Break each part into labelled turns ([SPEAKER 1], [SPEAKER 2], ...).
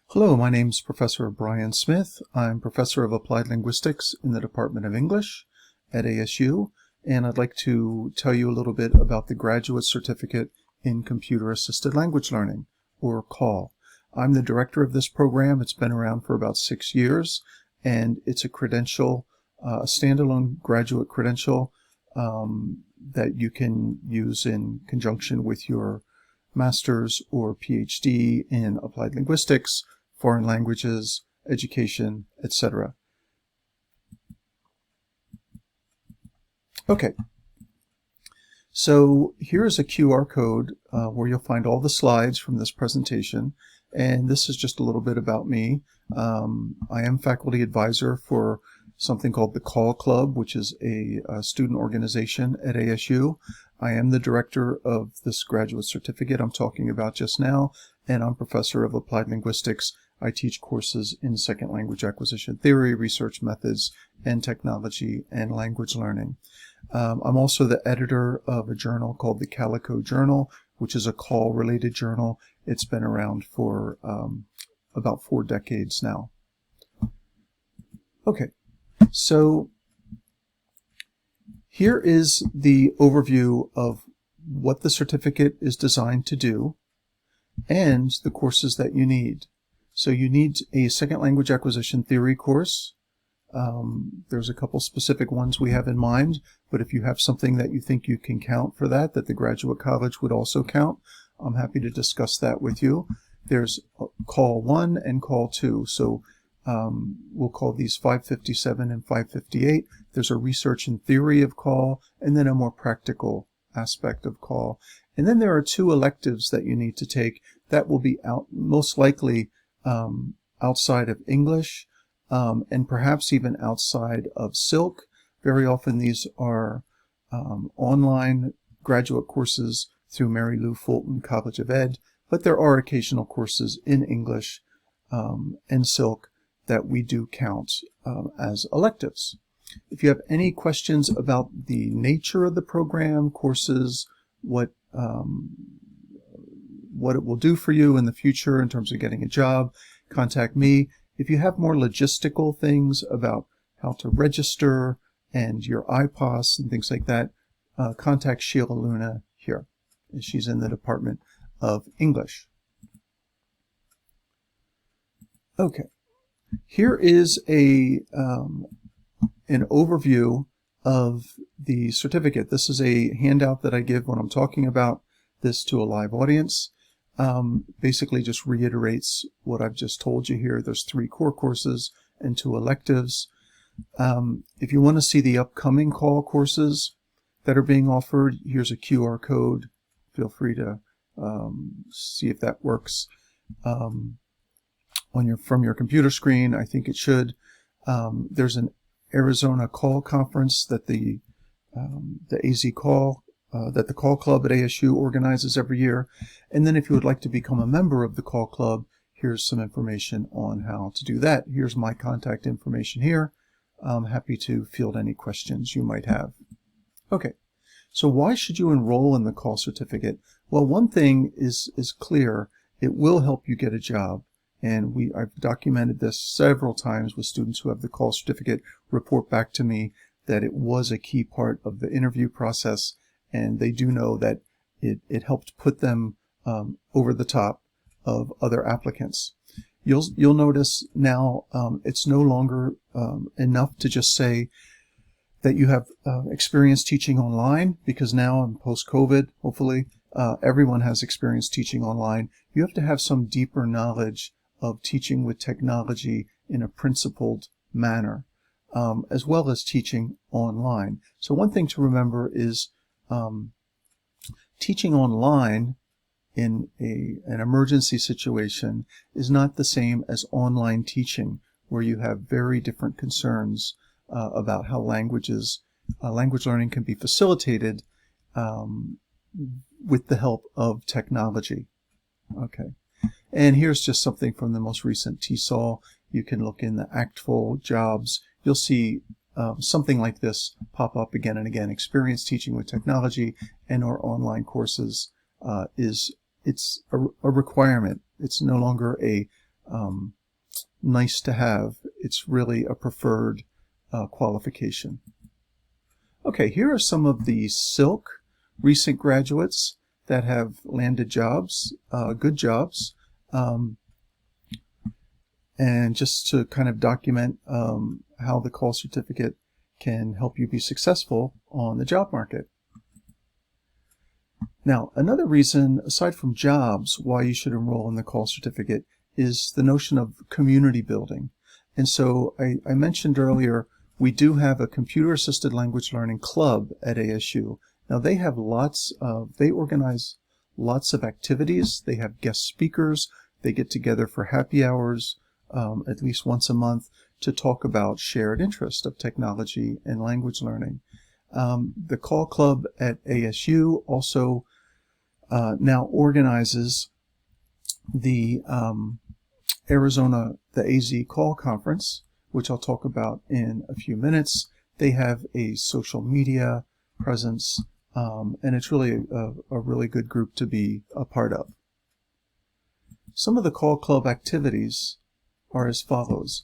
[SPEAKER 1] Hello, my name is Professor Brian Smith. I'm Professor of Applied Linguistics in the Department of English at ASU, and I'd like to tell you a little bit about the Graduate Certificate in Computer Assisted Language Learning, or CALL. I'm the director of this program. It's been around for about 6 years, and it's a credential, a standalone graduate credential that you can use in conjunction with your master's or PhD in applied linguistics, foreign languages, education, etc. Okay, so here's a QR code where you'll find all the slides from this presentation, and this is just a little bit about me. I am faculty advisor for something called the CALL Club, which is a student organization at ASU. I am the director of this graduate certificate I'm talking about just now, and I'm professor of applied linguistics. I teach courses in second language acquisition theory, research methods, and technology and language learning. I'm also the editor of a journal called the Calico Journal, which is a CALL-related journal. It's been around for about 4 decades now. Okay, so here is the overview of what the certificate is designed to do and the courses that you need. So you need a second language acquisition theory course. There's a couple specific ones we have in mind, but if you have something that you think you can count for that the graduate college would also count, I'm happy to discuss that with you. There's CALL 1 and CALL 2. So we'll call these 557 and 558. There's a research and theory of CALL, and then a more practical aspect of CALL. And then there are 2 electives that you need to take that will be most likely outside of English, and perhaps even outside of Silk. Very often these are online graduate courses through Mary Lou Fulton College of Ed, but there are occasional courses in English and Silk that we do count as electives. If you have any questions about the nature of the program, courses, what it will do for you in the future in terms of getting a job, contact me. If you have more logistical things about how to register and your IPOS and things like that, contact Sheila Luna here. She's in the Department of English. Okay, here is an overview of the certificate. This is a handout that I give when I'm talking about this to a live audience. Basically just reiterates what I've just told you here. There's 3 core courses and 2 electives. If you want to see the upcoming CALL courses that are being offered, here's a QR code. Feel free to see if that works from your computer screen. I think it should. There's an Arizona CALL conference that the AZ CALL that the CALL Club at ASU organizes every year. And then if you would like to become a member of the CALL Club, here's some information on how to do that. Here's my contact information here. I'm happy to field any questions you might have. Okay, so why should you enroll in the CALL certificate? Well, one thing is clear. It will help you get a job. And I've documented this several times with students who have the CALL certificate report back to me that it was a key part of the interview process, and they do know that it helped put them over the top of other applicants. You'll notice now it's no longer enough to just say that you have experience teaching online, because now in post-COVID, hopefully, everyone has experience teaching online. You have to have some deeper knowledge of teaching with technology in a principled manner, as well as teaching online. So one thing to remember is teaching online in an emergency situation is not the same as online teaching, where you have very different concerns about how language learning can be facilitated with the help of technology. Okay. And here's just something from the most recent TESOL. You can look in the ACTFL jobs. You'll see something like this pop up again and again. Experience teaching with technology and or online courses it's a requirement. It's no longer a nice to have. It's really a preferred qualification. Okay, here are some of the Silk recent graduates that have landed jobs, good jobs. And just to kind of document how the call certificate can help you be successful on the job market. Now, another reason, aside from jobs, why you should enroll in the call certificate is the notion of community building. And so I mentioned earlier, we do have a computer-assisted language learning club at ASU. Now, they have they organize lots of activities. They have guest speakers. They get together for happy hours at least once a month to talk about shared interest of technology and language learning. The Call Club at ASU also now organizes the AZ Call Conference, which I'll talk about in a few minutes. They have a social media presence, and it's really a really good group to be a part of. Some of the Call Club activities are as follows.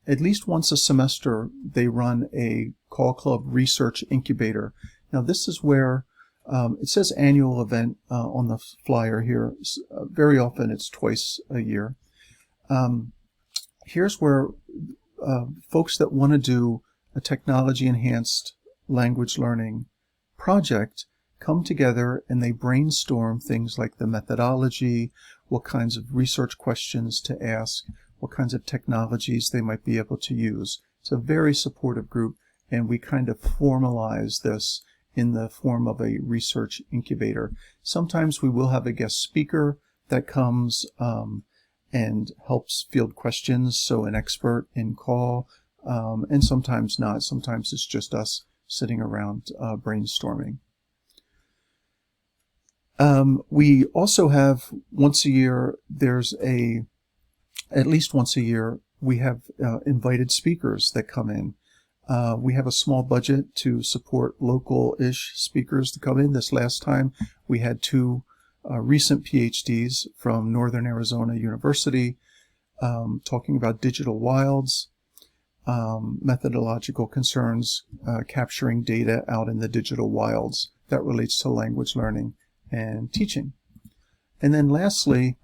[SPEAKER 1] At least once a semester, they run a Call Club research incubator. Now, this is where it says annual event on the flyer here. Very often, it's twice a year. Here's where folks that want to do a technology-enhanced language learning project come together and they brainstorm things like the methodology, what kinds of research questions to ask, what kinds of technologies they might be able to use. It's a very supportive group, and we kind of formalize this in the form of a research incubator. Sometimes we will have a guest speaker that comes and helps field questions, so an expert in call, and sometimes not. Sometimes it's just us sitting around brainstorming. We also have once a year, at least once a year, we have invited speakers that come in. We have a small budget to support local-ish speakers to come in. This last time, we had two recent PhDs from Northern Arizona University talking about digital wilds, methodological concerns, capturing data out in the digital wilds that relates to language learning and teaching. And then lastly,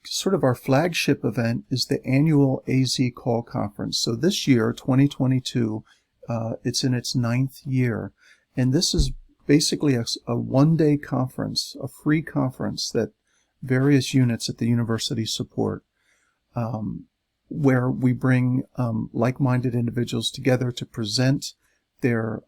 [SPEAKER 1] sort of our flagship event is the annual AZ Call Conference. So this year, 2022, it's in its 9th year. And this is basically a one-day conference, a free conference that various units at the university support, where we bring like-minded individuals together to present their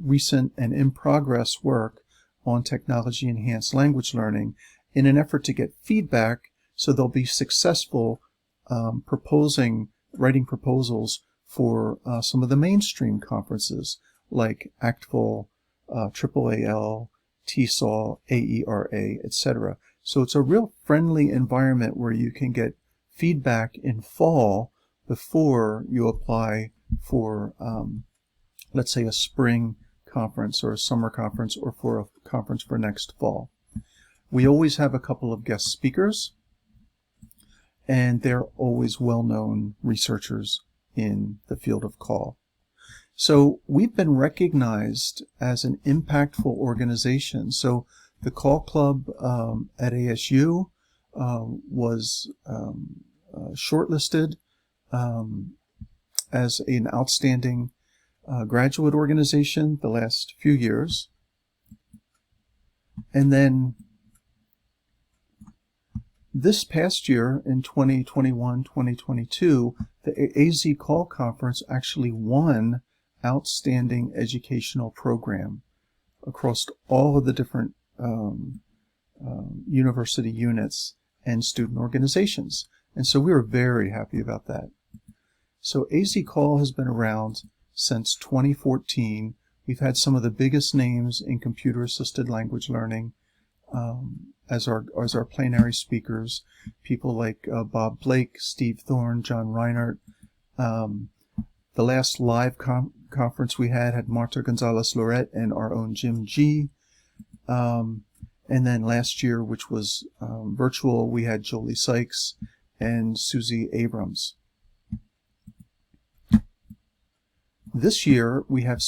[SPEAKER 1] recent and in-progress work on technology-enhanced language learning in an effort to get feedback so they'll be successful writing proposals for some of the mainstream conferences like ACTFL, AAAL, TESOL, AERA, etc. So it's a real friendly environment where you can get feedback in fall before you apply for, let's say, a spring conference or a summer conference or for a conference for next fall. We always have a couple of guest speakers, and they're always well-known researchers in the field of call. So we've been recognized as an impactful organization. So the Call Club at ASU was shortlisted as an outstanding graduate organization the last few years. And then this past year, in 2021-2022, the AZ Call Conference actually won Outstanding Educational Program across all of the different university units and student organizations. And so we were very happy about that. So AZ Call has been around since 2014. We've had some of the biggest names in computer-assisted language learning as our plenary speakers, people like Bob Blake, Steve Thorne, John Reinert. The last live conference we had Marta Gonzalez-Loret and our own Jim G. And And then last year, which was virtual, we had Jolie Sykes and Susie Abrams. This year, we have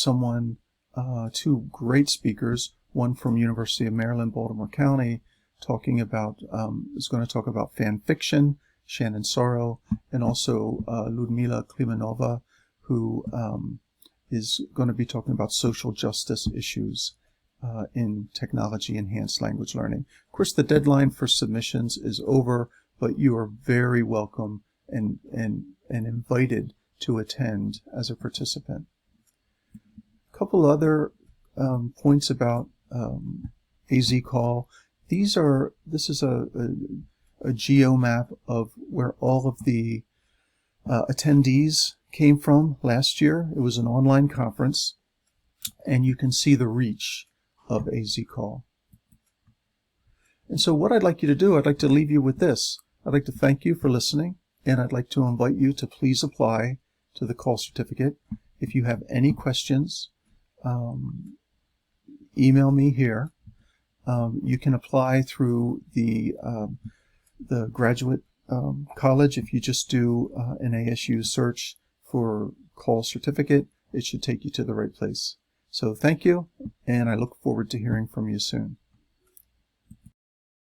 [SPEAKER 1] two great speakers, one from University of Maryland, Baltimore County, is going to talk about fan fiction, Shannon Sorrow, and also Ludmila Klimanova, who is going to be talking about social justice issues in technology-enhanced language learning. Of course, the deadline for submissions is over, but you are very welcome and invited to attend as a participant. A couple other points about AZCall. This is a geo map of where all of the attendees came from last year. It was an online conference, and you can see the reach of AZCall. And so what I'd like you to do, I'd like to leave you with this. I'd like to thank you for listening, and I'd like to invite you to please apply to the call certificate. If you have any questions, email me here. You can apply through the graduate college. If you just do an ASU search for call certificate, it should take you to the right place. So thank you, and I look forward to hearing from you soon.